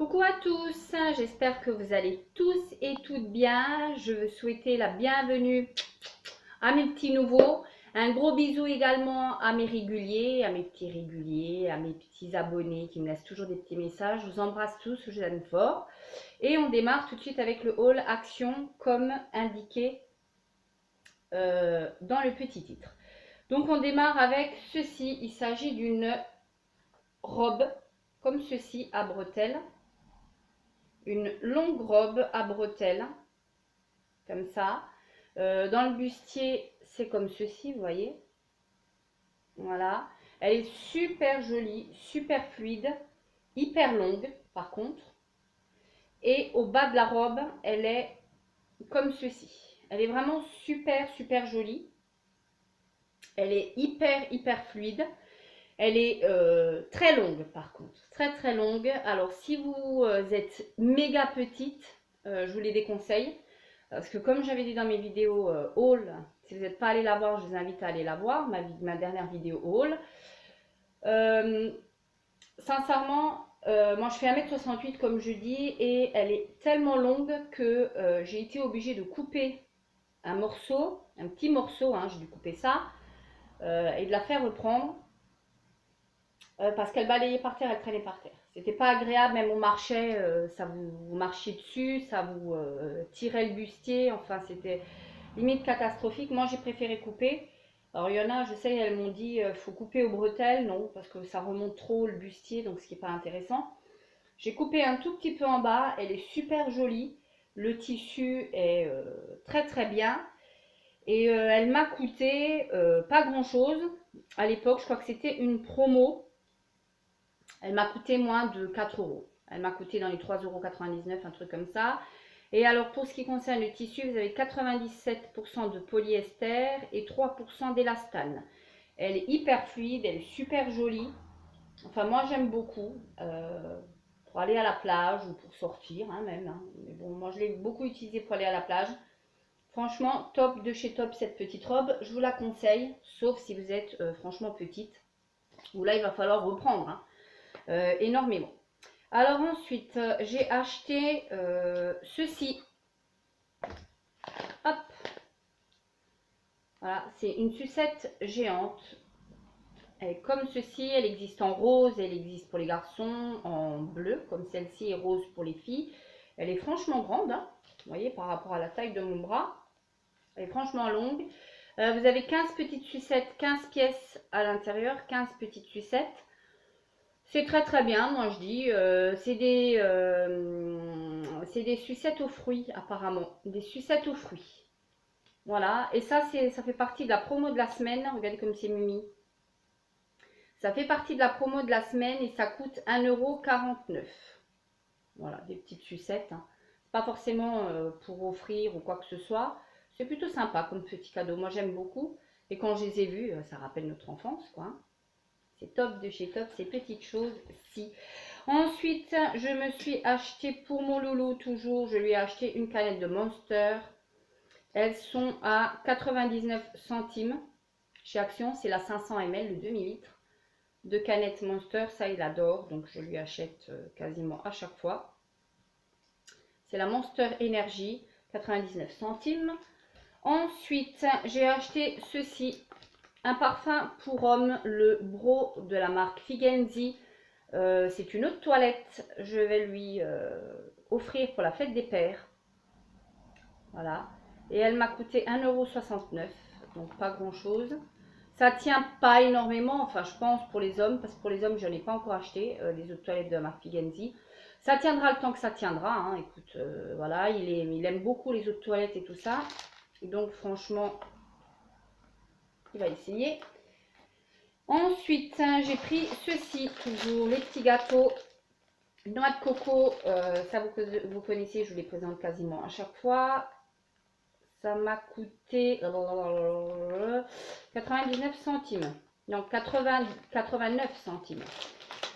Coucou à tous, j'espère que vous allez tous et toutes bien. Je veux souhaiter la bienvenue à mes petits nouveaux. Un gros bisou également à mes réguliers, à mes petits réguliers, à mes petits abonnés qui me laissent toujours des petits messages. Je vous embrasse tous, je vous aime fort. Et on démarre tout de suite avec le haul action comme indiqué dans le petit titre. Donc on démarre avec ceci. Il s'agit d'une robe comme ceci à bretelles. Une longue robe à bretelles, comme ça. Dans le bustier, c'est comme ceci, vous voyez. Voilà. Elle est super jolie, super fluide, hyper longue, par contre. Et au bas de la robe, elle est comme ceci. Elle est vraiment super, super jolie. Elle est hyper fluide. Elle est très longue, par contre. Très, très longue. Alors, si vous êtes méga petite, je vous les déconseille. Parce que comme j'avais dit dans mes vidéos haul, si vous n'êtes pas allé la voir, je vous invite à aller la voir, ma dernière vidéo haul. Sincèrement, moi je fais 1m68 comme je dis, et elle est tellement longue que j'ai été obligée de couper un morceau, un petit morceau, hein, j'ai dû couper ça, et de la faire reprendre. Parce qu'elle balayait par terre, elle traînait par terre. C'était pas agréable, même on marchait, ça vous marchiez dessus, ça vous tirait le bustier, enfin c'était limite catastrophique. Moi j'ai préféré couper. Alors il y en a, je sais, elles m'ont dit faut couper aux bretelles, non, parce que ça remonte trop le bustier, donc ce qui n'est pas intéressant. J'ai coupé un tout petit peu en bas, elle est super jolie, le tissu est très bien. Et elle m'a coûté pas grand chose. À l'époque, je crois que c'était une promo. Elle m'a coûté moins de 4 euros. Elle m'a coûté dans les 3,99 €, un truc comme ça. Et alors, pour ce qui concerne le tissu, vous avez 97% de polyester et 3% d'élastane. Elle est hyper fluide, elle est super jolie. Enfin, moi, j'aime beaucoup. Pour aller à la plage ou pour sortir, hein, même. Hein. Mais bon, moi, je l'ai beaucoup utilisée pour aller à la plage. Franchement, top de chez top cette petite robe. Je vous la conseille, sauf si vous êtes franchement petite. Où là, il va falloir reprendre. Hein. Énormément. Alors ensuite, j'ai acheté ceci. Hop. Voilà, c'est une sucette géante. Elle est comme ceci, elle existe en rose, elle existe pour les garçons, en bleu, comme celle-ci est rose pour les filles. Elle est franchement grande, hein, vous voyez, par rapport à la taille de mon bras. Elle est franchement longue. Vous avez 15 petites sucettes, 15 pièces à l'intérieur, 15 petites sucettes. C'est très bien, moi je dis. C'est des sucettes aux fruits apparemment. Des sucettes aux fruits. Voilà. Et ça, ça fait partie de la promo de la semaine. Regardez comme c'est mimi. Ça fait partie de la promo de la semaine et ça coûte 1,49 €. Voilà, des petites sucettes. Hein. Pas forcément pour offrir ou quoi que ce soit. C'est plutôt sympa comme petit cadeau. Moi j'aime beaucoup. Et quand je les ai vus, ça rappelle notre enfance, quoi. C'est top de chez top, ces petites choses-ci. Ensuite, je me suis acheté pour mon loulou, toujours, je lui ai acheté une canette de Monster. Elles sont à 99 centimes. Chez Action, c'est la 500 ml, le demi-litre de canette Monster. Ça, il adore, donc je lui achète quasiment à chaque fois. C'est la Monster Energy, 99 centimes. Ensuite, j'ai acheté ceci. Un parfum pour homme, le Bro de la marque Figenzi. C'est une eau de toilette. Je vais lui offrir pour la fête des pères. Voilà. Et elle m'a coûté 1,69 €. Donc pas grand chose. Ça tient pas énormément. Enfin, je pense pour les hommes. Parce que pour les hommes, je n'ai pas encore acheté les eaux de toilette de la marque Figenzi. Ça tiendra le temps que ça tiendra. Hein. Écoute, voilà. Il aime beaucoup les eaux de toilette et tout ça. Donc franchement, il va essayer. Ensuite, j'ai pris ceci, toujours les petits gâteaux noix de coco. Ça, vous connaissez, je vous les présente quasiment à chaque fois. Ça m'a coûté 99 centimes. Non, 89 centimes.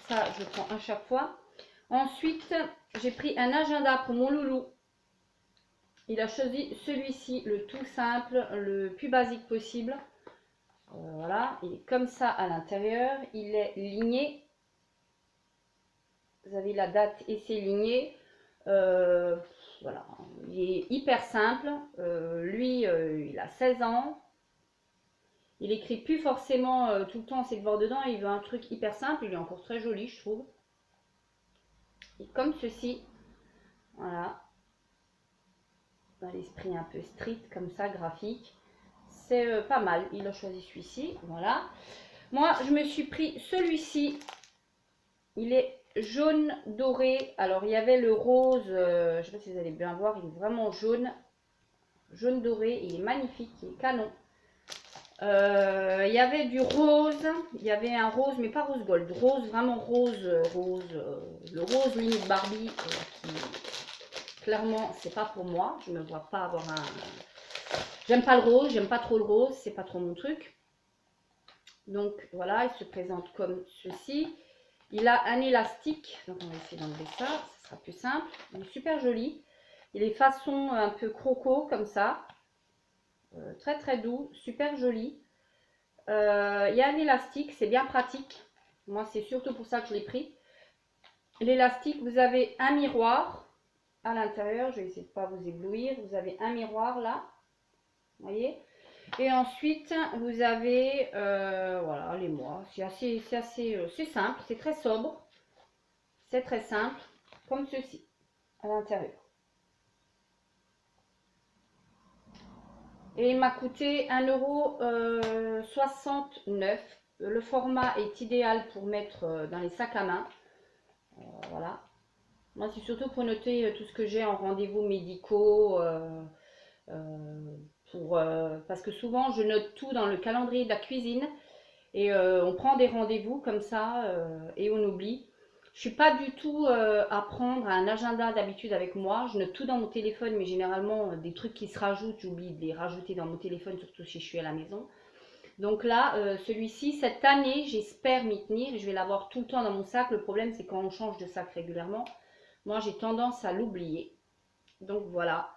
Ça, je prends à chaque fois. Ensuite, j'ai pris un agenda pour mon loulou. Il a choisi celui-ci, le tout simple, le plus basique possible. Voilà, il est comme ça à l'intérieur. Il est ligné. Vous avez la date et ses lignées. Voilà, il est hyper simple. Lui, il a 16 ans. Il écrit plus forcément tout le temps ses devoirs dedans. Il veut un truc hyper simple. Il est encore très joli, je trouve. Et comme ceci. Voilà. Dans l'esprit un peu strict, comme ça, graphique. C'est pas mal. Il a choisi celui-ci. Voilà. Moi, je me suis pris celui-ci. Il est jaune doré. Alors, il y avait le rose. Je ne sais pas si vous allez bien voir. Il est vraiment jaune. Jaune doré. Il est magnifique. Il est canon. Il y avait du rose. Il y avait un rose, mais pas rose gold. Rose, vraiment rose. Le rose limite Barbie. Qui, clairement, c'est pas pour moi. Je ne me vois pas avoir un... J'aime pas le rose. J'aime pas trop le rose. C'est pas trop mon truc. Donc, voilà. Il se présente comme ceci. Il a un élastique, donc on va essayer d'enlever ça, ce sera plus simple. Il est super joli. Il est façon un peu croco comme ça. Très très doux, super joli. Il y a un élastique, c'est bien pratique. Moi c'est surtout pour ça que je l'ai pris. L'élastique, vous avez un miroir à l'intérieur. Je vais essayer de ne pas vous éblouir. Vous avez un miroir là. Vous voyez ? Et ensuite, vous avez, voilà, les mois. C'est simple, c'est très sobre. C'est très simple, comme ceci, à l'intérieur. Et il m'a coûté 1,69 €. Le format est idéal pour mettre dans les sacs à main. Voilà. Moi, c'est surtout pour noter tout ce que j'ai en rendez-vous médicaux. Parce que souvent, je note tout dans le calendrier de la cuisine. Et on prend des rendez-vous comme ça et on oublie. Je suis pas du tout à prendre un agenda d'habitude avec moi. Je note tout dans mon téléphone, mais généralement des trucs qui se rajoutent, j'oublie de les rajouter dans mon téléphone, surtout si je suis à la maison. Donc là, celui-ci, cette année, j'espère m'y tenir. Je vais l'avoir tout le temps dans mon sac. Le problème, c'est quand on change de sac régulièrement, moi j'ai tendance à l'oublier. Donc voilà,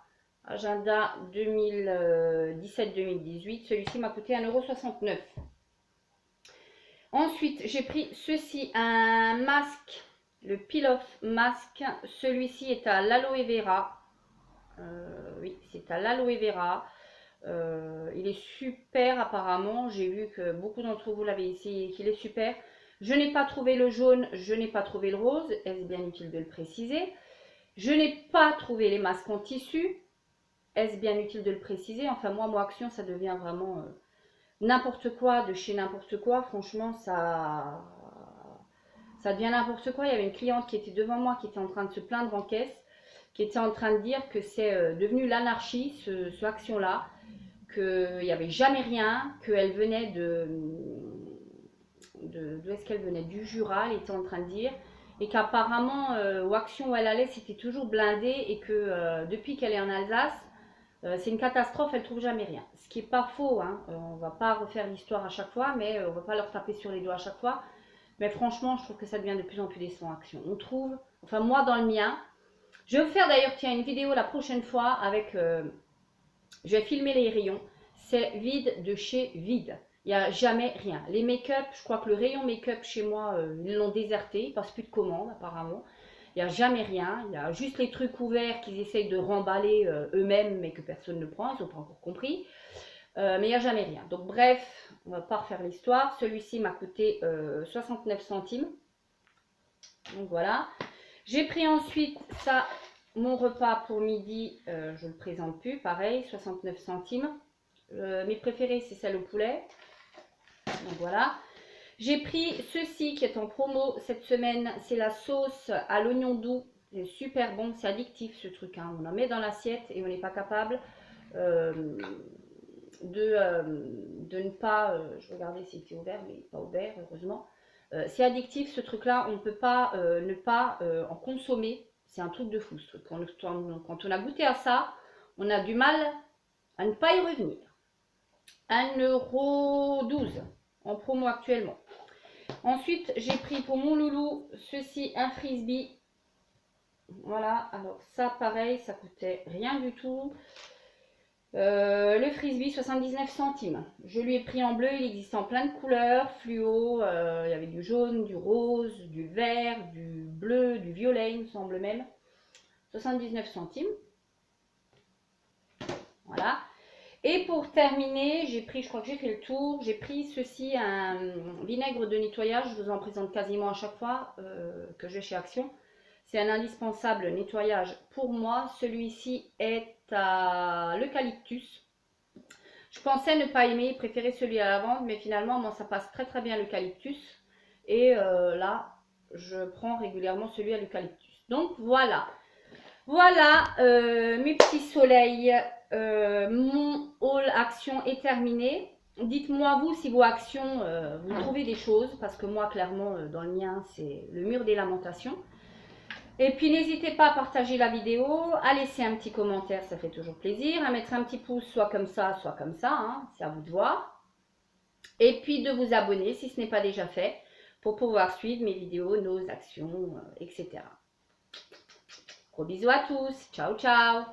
agenda 2017-2018. Celui-ci m'a coûté 1,69 €. Ensuite, j'ai pris ceci, un masque, le Peel-Off masque. Celui-ci est à l'aloe vera. Oui, c'est à l'aloe vera. Il est super apparemment. J'ai vu que beaucoup d'entre vous l'avaient essayé et qu'il est super. Je n'ai pas trouvé le jaune, je n'ai pas trouvé le rose. Est-ce bien utile de le préciser? Je n'ai pas trouvé les masques en tissu. Est-ce bien utile de le préciser? Enfin, moi, Action, ça devient vraiment... n'importe quoi de chez n'importe quoi, franchement ça devient n'importe quoi. Il y avait une cliente qui était devant moi qui était en train de se plaindre en caisse, qui était en train de dire que c'est devenu l'anarchie ce Action là, qu'il n'y avait jamais rien, qu'elle venait d'où est-ce qu'elle venait, du Jura, elle était en train de dire, et qu'apparemment aux Action où elle allait c'était toujours blindé, et que depuis qu'elle est en Alsace, c'est une catastrophe, elle ne trouve jamais rien. Ce qui n'est pas faux, hein. On ne va pas refaire l'histoire à chaque fois, mais on ne va pas leur taper sur les doigts à chaque fois. Mais franchement, je trouve que ça devient de plus en plus décevant Action. On trouve, enfin moi dans le mien, je vais vous faire d'ailleurs, tiens, une vidéo la prochaine fois avec, je vais filmer les rayons. C'est vide de chez vide. Il n'y a jamais rien. Les make-up, je crois que le rayon make-up chez moi, ils l'ont déserté, il ne passe plus de commandes apparemment. Il n'y a jamais rien, il y a juste les trucs ouverts qu'ils essayent de remballer eux-mêmes, mais que personne ne prend, ils n'ont pas encore compris. Mais il n'y a jamais rien. Donc bref, on ne va pas refaire l'histoire. Celui-ci m'a coûté 69 centimes. Donc voilà. J'ai pris ensuite ça, mon repas pour midi, je ne le présente plus, pareil, 69 centimes. Mes préférés, c'est celle au poulet. Donc voilà. J'ai pris ceci qui est en promo cette semaine, c'est la sauce à l'oignon doux. C'est super bon, c'est addictif ce truc, hein. On en met dans l'assiette et on n'est pas capable de ne pas... je regardais s'il était ouvert, mais pas ouvert, heureusement. C'est addictif ce truc-là, on ne peut pas ne pas en consommer. C'est un truc de fou ce truc. Quand on a goûté à ça, on a du mal à ne pas y revenir. 1,12 € en promo actuellement. Ensuite, j'ai pris pour mon loulou ceci, un frisbee. Voilà, alors ça pareil, ça coûtait rien du tout. Le frisbee 79 centimes. Je lui ai pris en bleu, il existe en plein de couleurs, fluo, il y avait du jaune, du rose, du vert, du bleu, du violet, il me semble même. 79 centimes. Voilà. Et pour terminer, j'ai pris, je crois que j'ai fait le tour, j'ai pris ceci, un vinaigre de nettoyage, je vous en présente quasiment à chaque fois que je vais chez Action. C'est un indispensable nettoyage pour moi. Celui-ci est à l'eucalyptus. Je pensais ne pas aimer, préférer celui à lavande, mais finalement, moi, ça passe très très bien l'eucalyptus. Et là, je prends régulièrement celui à l'eucalyptus. Donc voilà. Voilà mes petits soleils. Mon haul action est terminé. Dites-moi vous si vos actions, vous trouvez des choses, parce que moi, clairement, dans le mien, c'est le mur des lamentations. Et puis n'hésitez pas à partager la vidéo, à laisser un petit commentaire, ça fait toujours plaisir, à mettre un petit pouce, soit comme ça, hein, c'est à vous de voir. Et puis de vous abonner si ce n'est pas déjà fait, pour pouvoir suivre mes vidéos, nos actions, etc. Gros bisous à tous, ciao ciao.